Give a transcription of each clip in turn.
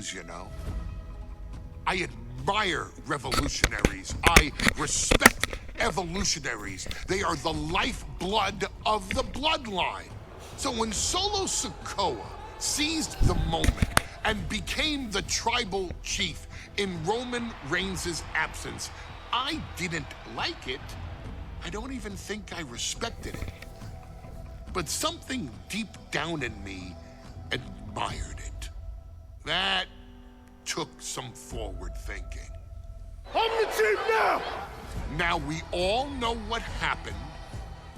things, you know. I admire revolutionaries. I respect evolutionaries. They are the lifeblood of the bloodline. So when Solo Sikoa seized the moment and became the tribal chief in Roman Reigns' absence, I didn't like it. I don't even think I respected it. But something deep down in me admired it. That took some forward thinking. I'm the chief now! Now we all know what happened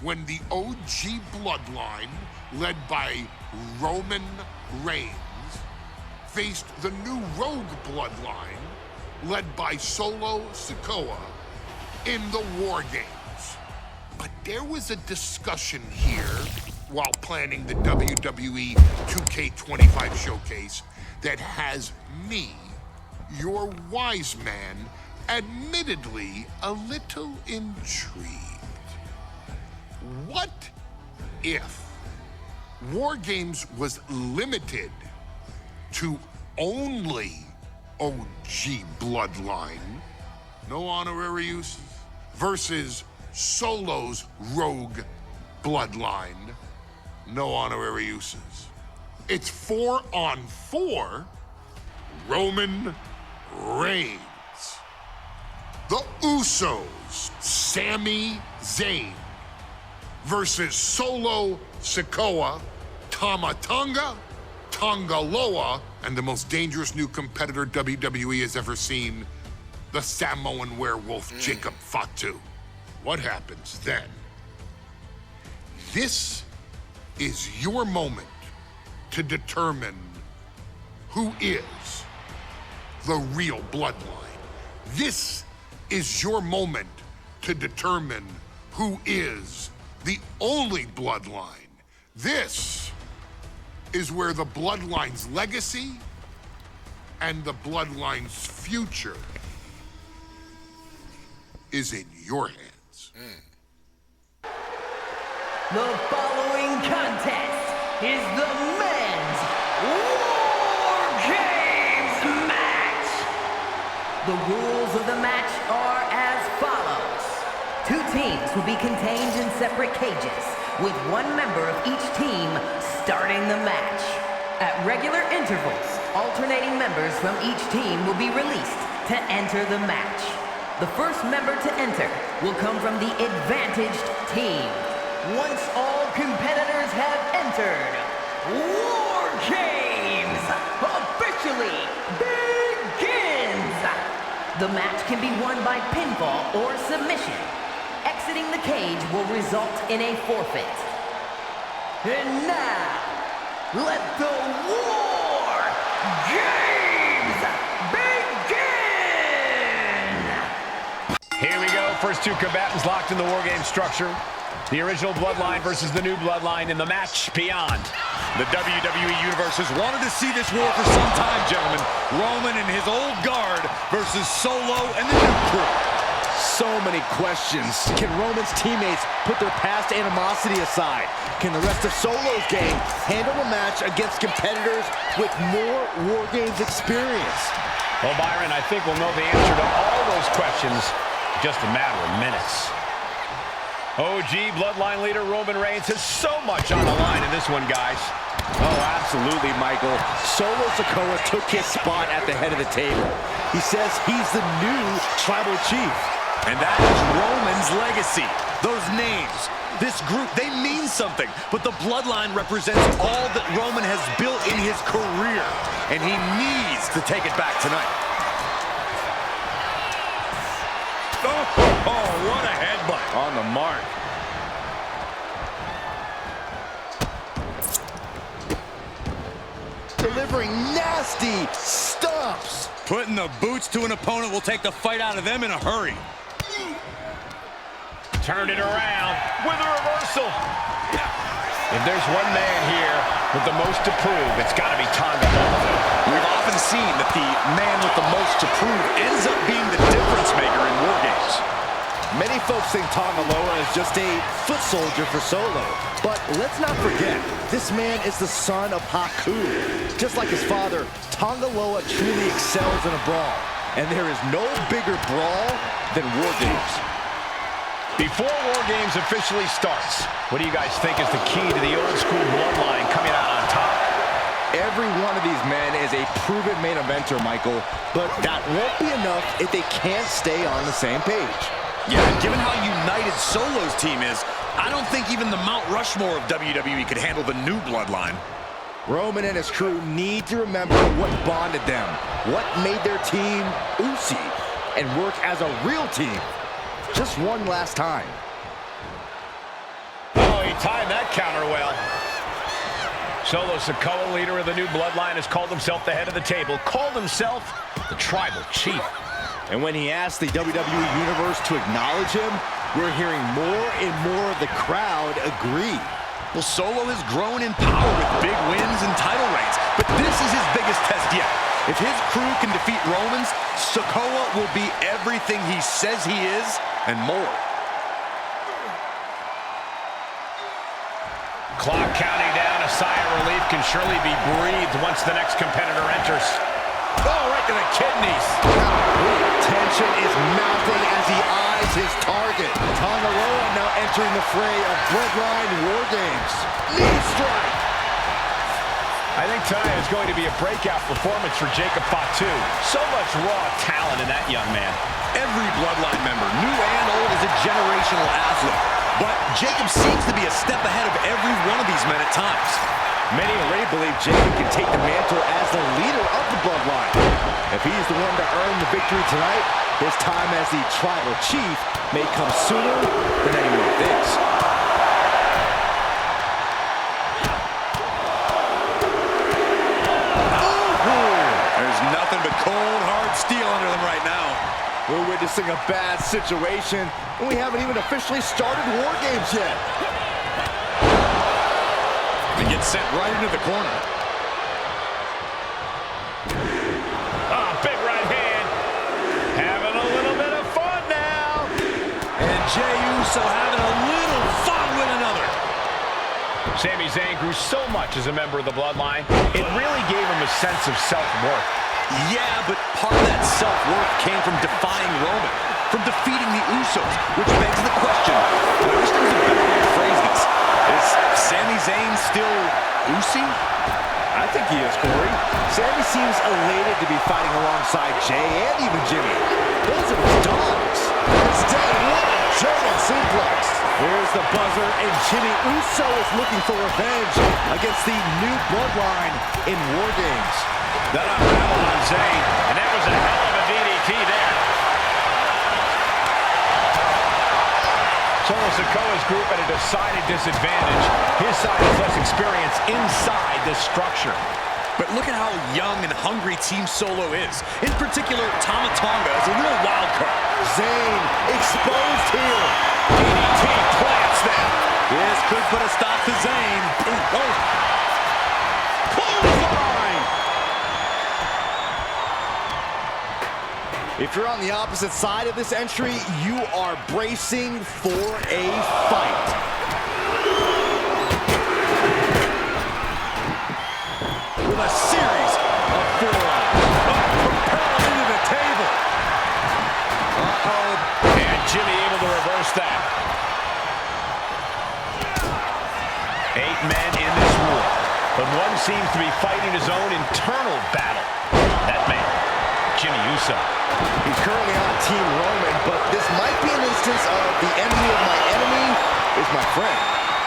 when the OG bloodline, led by Roman Reigns, faced the new rogue bloodline, led by Solo Sikoa, in the War Games. But there was a discussion here while planning the WWE 2K25 showcase that has me, your wise man, admittedly a little intrigued. What if War Games was limited to only OG bloodline, no honorary uses, versus Solo's rogue bloodline, no honorary uses? It's 4-on-4 Roman Reigns. The Usos, Sami Zayn, versus Solo Sikoa, Tama Tonga, Tonga Loa, and the most dangerous new competitor WWE has ever seen, the Samoan werewolf Jacob Fatu. What happens then? This is your moment to determine who is the real bloodline. This is your moment to determine who is the only bloodline. This is where the bloodline's legacy and the bloodline's future is in your hands. The following contest is the men's War Games match. The rules of the match are as follows. 2 teams will be contained in separate cages, with 1 member of each team starting the match. At regular intervals, alternating members from each team will be released to enter the match. The first member to enter will come from the advantaged team. Once all competitors have entered, War Games officially begins! The match can be won by pinfall or submission. Exiting the cage will result in a forfeit. And now, let the War Games begin! Here we go. First 2 combatants locked in the War Games structure. The original Bloodline versus the new Bloodline in the match beyond. The WWE Universe has wanted to see this war for some time, gentlemen. Roman and his old guard versus Solo and the new crew. So many questions. Can Roman's teammates put their past animosity aside? Can the rest of Solo's gang handle a match against competitors with more War Games experience? Well, Byron, I think we'll know the answer to all those questions in just a matter of minutes. OG Bloodline leader Roman Reigns has so much on the line in this one, guys. Oh, absolutely, Michael. Solo Sikoa took his spot at the head of the table. He says he's the new tribal chief. And that is Roman's legacy. Those names, this group, they mean something. But the Bloodline represents all that Roman has built in his career. And he needs to take it back tonight. Oh, what a headbutt. On the mark. Delivering nasty stomps. Putting the boots to an opponent will take the fight out of them in a hurry. Turned it around with a reversal. If there's one man here with the most to prove, it's got to be Tonga Loa. We've often seen that the man with the most to prove ends up being the difference maker in War Games. Many folks think Tonga Loa is just a foot soldier for Solo. But let's not forget, this man is the son of Haku. Just like his father, Tonga Loa truly excels in a brawl. And there is no bigger brawl than War Games. Before War Games officially starts, what do you guys think is the key to the old school Bloodline coming out on top? Every one of these men is a proven main eventer, Michael, but that won't be enough if they can't stay on the same page. Yeah, given how united Solo's team is, I don't think even the Mount Rushmore of WWE could handle the new Bloodline. Roman and his crew need to remember what bonded them, what made their team Usi, and work as a real team. Just one last time. Oh, he timed that counter well. Solo Sikoa, leader of the new Bloodline, has called himself the head of the table, called himself the Tribal Chief. And when he asked the WWE Universe to acknowledge him, we're hearing more and more of the crowd agree. Well, Solo has grown in power with big wins and title reigns, but this is his biggest test yet. If his crew can defeat Romans, Sikoa will be everything he says he is and more. Clock counting down. A sigh of relief can surely be breathed once the next competitor enters. Oh, right to the kidneys. Tension is mounting as he eyes his target. Tonga Loa now entering the fray of Bloodline War Games. Knee strike. I think tonight is going to be a breakout performance for Jacob Fatu. So much raw talent in that young man. Every Bloodline member, new and old, is a generational athlete. But Jacob seems to be a step ahead of every one of these men at times. Many already believe Jacob can take the mantle as the leader of the Bloodline. If he's the one to earn the victory tonight, his time as the Tribal Chief may come sooner than anyone thinks. There's nothing but cold, hard steel under them right now. We're witnessing a bad situation, and we haven't even officially started War Games yet. He gets sent right into the corner. Ah, big right hand. Having a little bit of fun now. And Jey Uso having a little fun with another. Sami Zayn grew so much as a member of the Bloodline, it really gave him a sense of self-worth. Yeah, but part of that self-worth came from defying Roman, from defeating the Usos, which begs the question, I wish there was a better way to phrase this. Is Sami Zayn still Usi? I think he is, Corey. Sami seems elated to be fighting alongside Jey and even Jimmy. Those are his dogs. Instead, what a German suplex. Here's the buzzer, and Jimmy Uso is looking for revenge against the new Bloodline in War Games. That unraveled on Zayn, and that was a hell of a DDT there. Solo Sikoa's group at a decided disadvantage. His side has less experience inside this structure. But look at how young and hungry Team Solo is. In particular, Tama Tonga is a real wild card. Zayn exposed here. DDT plants them. This could put a stop to Zayn. Oh. Clothesline! If you're on the opposite side of this entry, you are bracing for a fight. With a series of forearms. Propelled into the table. Uh-oh. And Jimmy able to reverse that. 8 men in this war, but one seems to be fighting his own internal battle. That man, Jimmy Uso. He's currently on Team Roman, but this might be an instance of the enemy of my enemy is my friend.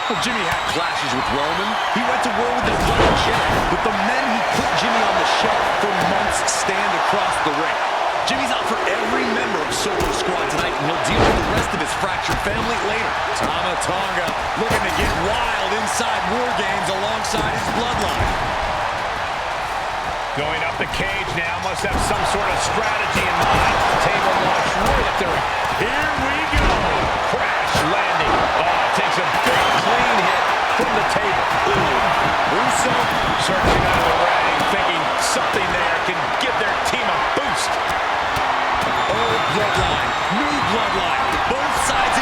Well, Jimmy had clashes with Roman. He went to war with his brother Jey, but the men who put Jimmy on the shelf for months stand across the ring. Jimmy's out for every member of Solo's squad tonight, and he'll deal with the rest of his fractured family later. Tama Tonga looking to get wild inside War Games alongside his Bloodline. Going up the cage now, must have some sort of strategy in mind. Table launch right at their... Here we go! Crash landing. Oh, takes a big clean hit from the table. Uso searching out of the ring, thinking something there can give their team a boost. Old Bloodline, new Bloodline, both sides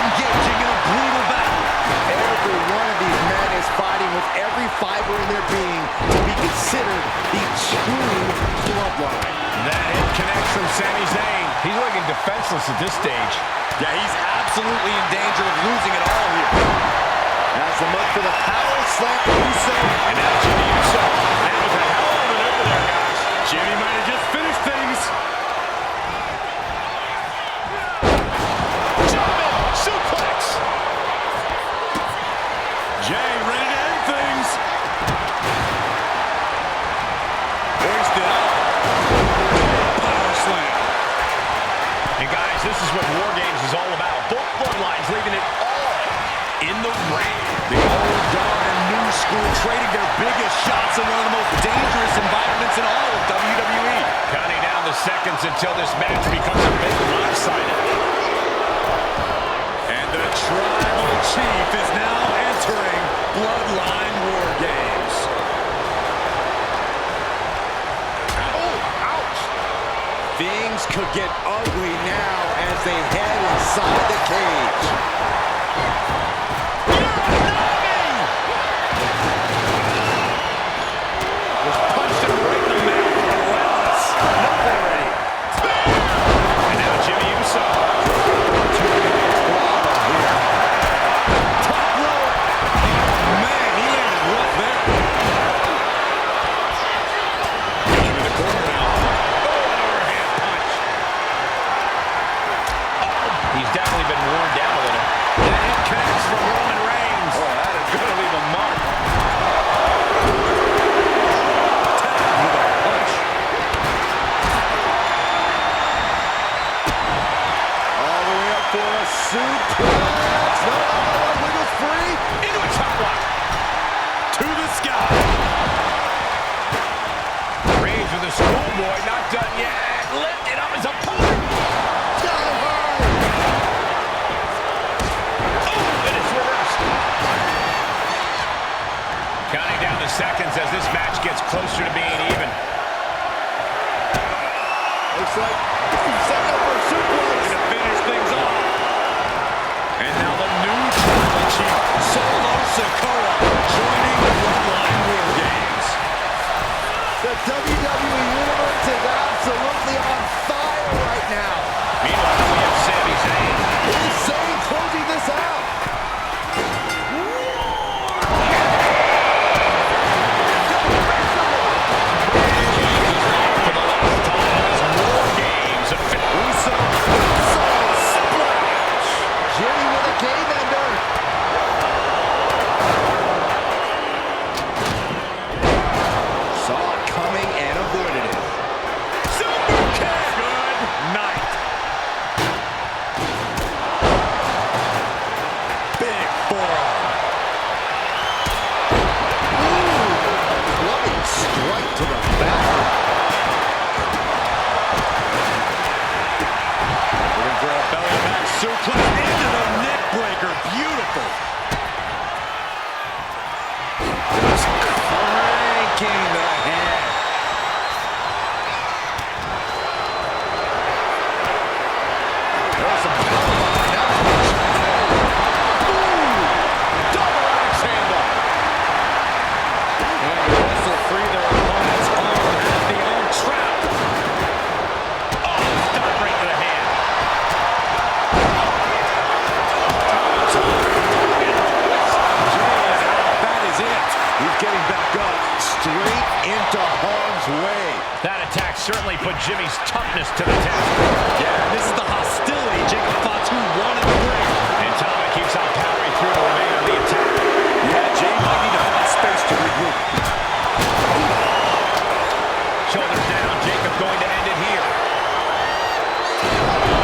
defenseless at this stage. Yeah, he's absolutely in danger of losing it all here. That's the look for the power slam. Uso. And now Jimmy Uso. That was a hell of a maneuver there, guys. Jimmy might have just finished things. German suplex. Jay ready to end things. Hoisted up. Power slam. And guys, this is what War Games is all about. Both bloodlines leaving it all in the ring. The old guard and new school trading their biggest shots in one of the most dangerous environments in all of WWE. Counting down the seconds until this match becomes a bit lopsided. And the Tribal Chief is now entering Bloodline War Games. Oh, ouch. Things could get ugly now as they head inside the cage. Punched him right in the mouth. Relentless. No already. And now Jimmy Uso. Top rope. Man, he landed rough there. Into the corner now. Oh, an overhand punch. He's definitely been worn down a little. And it connects from Roman Reigns. Oh, that is going to leave a mark. With a punch. All the way up for a suplex. No, wiggles free. Into a top lock. To the sky. Reigns with a schoolboy, not done yet. Lifted up his opponent. Oh, and it's reversed. Counting down the seconds as this match gets closer to being even. Looks like he's setting up for a suplex. To finish things off. And now the new Tribal Chief, Solo Sikoa, joining the Bloodline War Games. The WWE Universe is absolutely on fire right now. Meanwhile, we have Sami Zayn. Is Zayn closing this out? For the last time as War Games. Uso. Splash. Jimmy with a game ender. Saw it coming and avoided it. Super kick. Good night. Big forearm. Bloody strike to the back. Looking for a belly to back suplex into the neck breaker. Beautiful. Just cranking the head. There's some power behind that punch. Double axe handle. And to wrestle free their opponent's arm has the arm trap. Oh, stop right to the hand. Jay is out. That is it. He's getting back up. Straight into harm's way. That attack certainly put Jimmy's toughness to the test. Yeah, this is the hostility Jacob Fatu wanted to bring. And Tama keeps on powering through to remain on the attack. Yeah, Jay might need to find space to regroup. Shoulders down, Jacob going to end it here.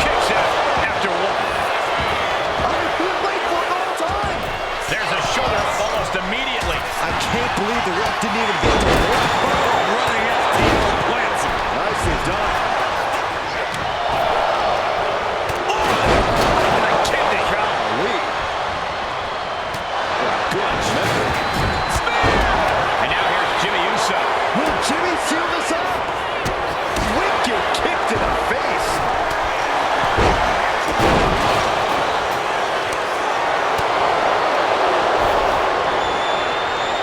Kicks out after one. I've been waiting for it all the time. There's a shoulder up almost immediately. I can't believe the ref didn't even get to it. Running FTO plants him. Nicely done. Kidney drop. Golly. What a good measure. And now here's Jimmy Uso. Will Jimmy seal this up? Wicked kick to the face.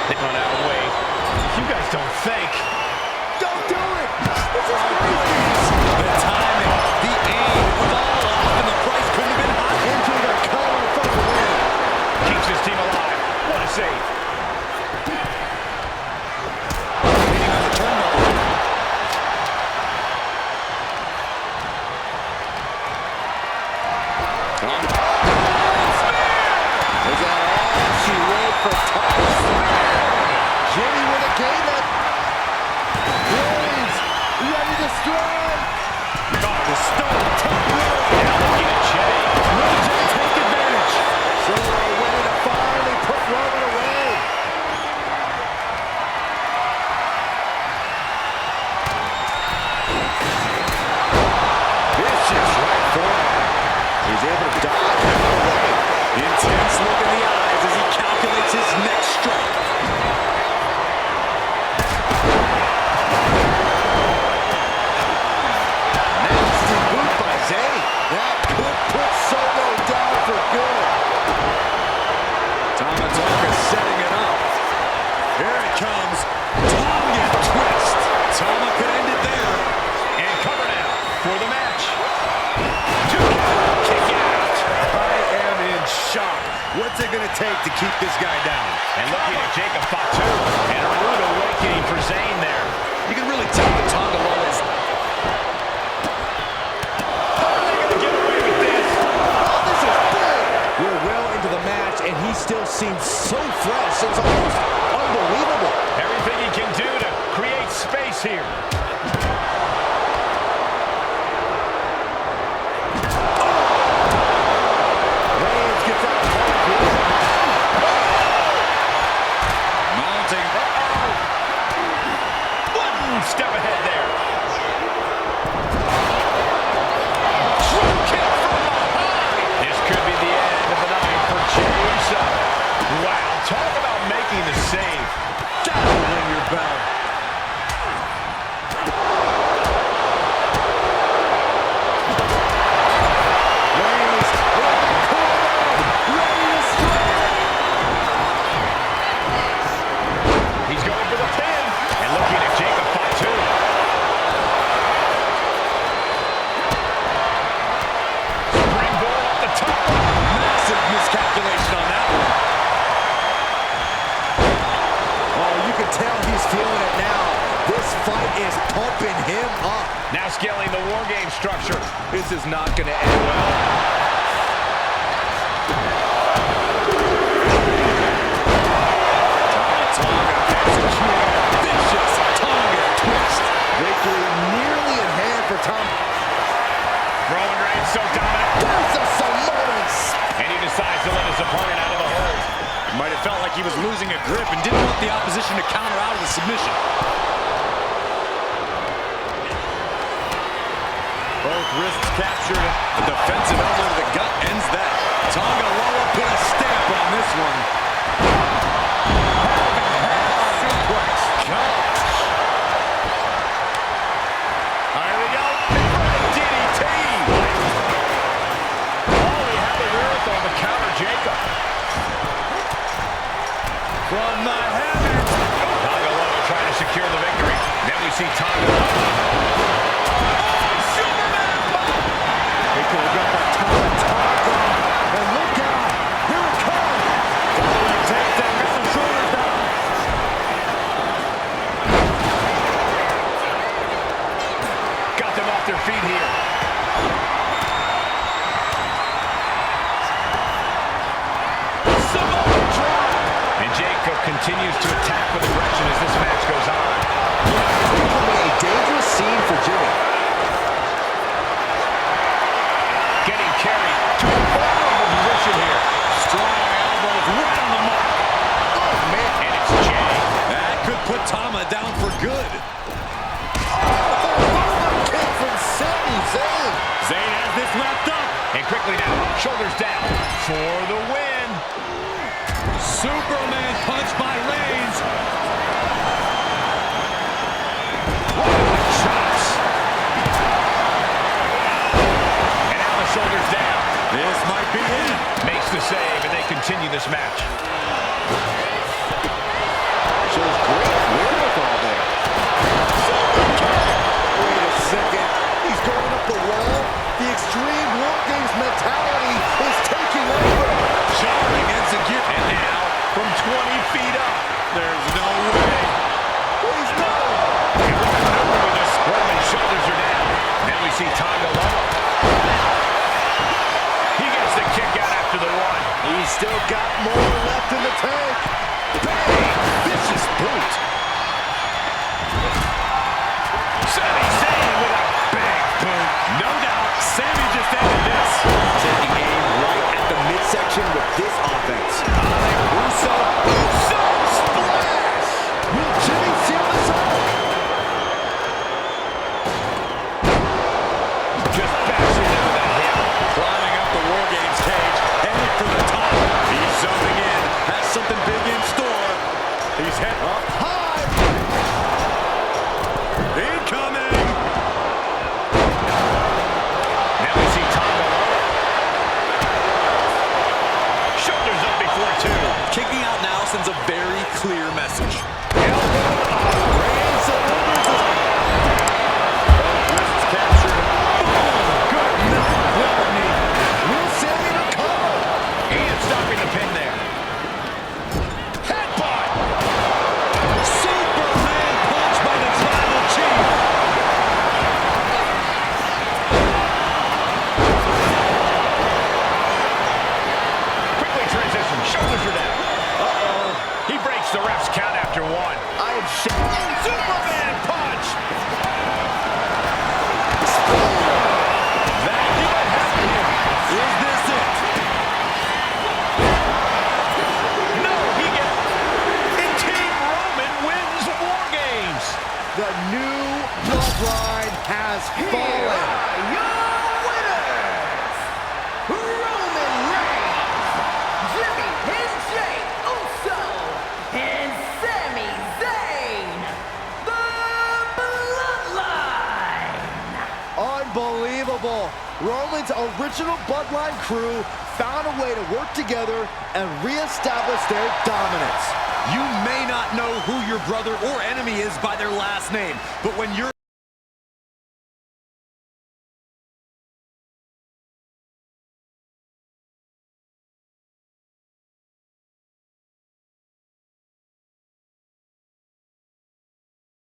They run out of way. You Is that all she wrote for Thomas? Jimmy with a game that Reigns ready to strike. Oh, the stone top rope. Now looking at Jey. Will Jey take advantage? Solo winning to finally put Roman away. Vicious right forearm. He's able to dodge and get away. Intense look in the eyes as he calculates his next strike. Nasty boot by Zay. That could put Solo down for good. Tonga setting it up. Here it comes. Tonga twist. Tama could end it there. And cover now for the match. Kick out. I am in shock. What's it going to take to keep this guy down? And looking at Jacob Fatu. And a rude awakening for Zayn there. You can really tell that Tonga Lola is... How are they going to get away with this? Oh, this is big. We're well into the match, and he still seems so fresh. It's almost unbelievable. Everything he can do to create space here. Reigns gets out of harm's way. Mounting. One step ahead there. Drop kick from behind. This could be the end of the night for Jey Uso. Wow, talk about making the save. Gotta ring your bell. Reigns in the corner, ready to strike. He's going for the pin. And looking at Jacob Fatu. Springboard up the top. Massive miscalculation on that one. Oh, you can tell he's feeling it now. This fight is pumping him up. Now scaling the War Game structure. This is not going to end well. Tonga executing a vicious Tonga twist. Victory nearly in hand for Tom. Roman Reigns so dominant. There's a Samoans. And he decides to let his opponent out of the hold. Might have felt like he was losing a grip and didn't want the opposition to counter out of the submission. Both wrists captured. A defensive elbow to the gut ends that. Tonga Loa put a stamp on this one. Suplex. Gosh. Here we go. DDT. Oh, he had the wherewithal to counter Jacob. From the heavens. Tonga Loa trying to secure the victory. Then we see Tonga Loa. They could have got that Tonga. And look out. Here it comes. Following takedown. Got some shoulders down. Got them off their feet here. Samoa drop. And Jacob continues to attack with aggression as this match goes on. Becoming a dangerous scene for Jimmy. Getting carried to a vulnerable position here. Strong elbows right on the mark. Oh, man. And it's Jey. That could put Tama down for good. Kick from Sami Zayn. Zayn has this wrapped up. And quickly now, shoulders down for the win. Superman punch by Reigns. Chops. And now the shoulders down. This might be it. Makes the save, and they continue this match. Shows great wherewithal there. Wait a second. He's going up the wall. The Extreme War Games mentality is taking over. Showering Enzuigiri. And now, from 20 feet up, There's no way. He's not. and what a maneuver with this. Roman's shoulders are down. Then we see Tonga Loa. He gets the still got more left in the tank. Bang! Vicious boot. Sami Zayn with a big boot. No doubt, Sami just ended this. Taking aim right at the midsection with this offense. Uso splash! Will Jimmy seal this up? Just bashing into the hip. Climbing up the War Games cage, heading for the top. He's zoning in, has something big in store. He's heading up high. Incoming! Now we see Tom below. Shoulders up before two. Kicking out now sends a very clear message. Reigns delivers this. Wrists captured. Good knock. Clever knee. Will Sami recover? And stopping the pin there. Headbutt. Superman punch by the Tribal Chief. Quickly transition. Shoulders are down. Uh-oh. He breaks the ref's count after one. I am shaking. Superman punch. That might happen here. Is this it? No, he gets it. And Team Roman wins War Games. The new Bloodline has fallen. Your winners, Roman Reigns, Jimmy and Jey Uso, and Sami Zayn, the Bloodline. Unbelievable. Roman's original Bloodline crew found a way to work together and reestablish their dominance. You may not know who your brother or enemy is by their last name, but when your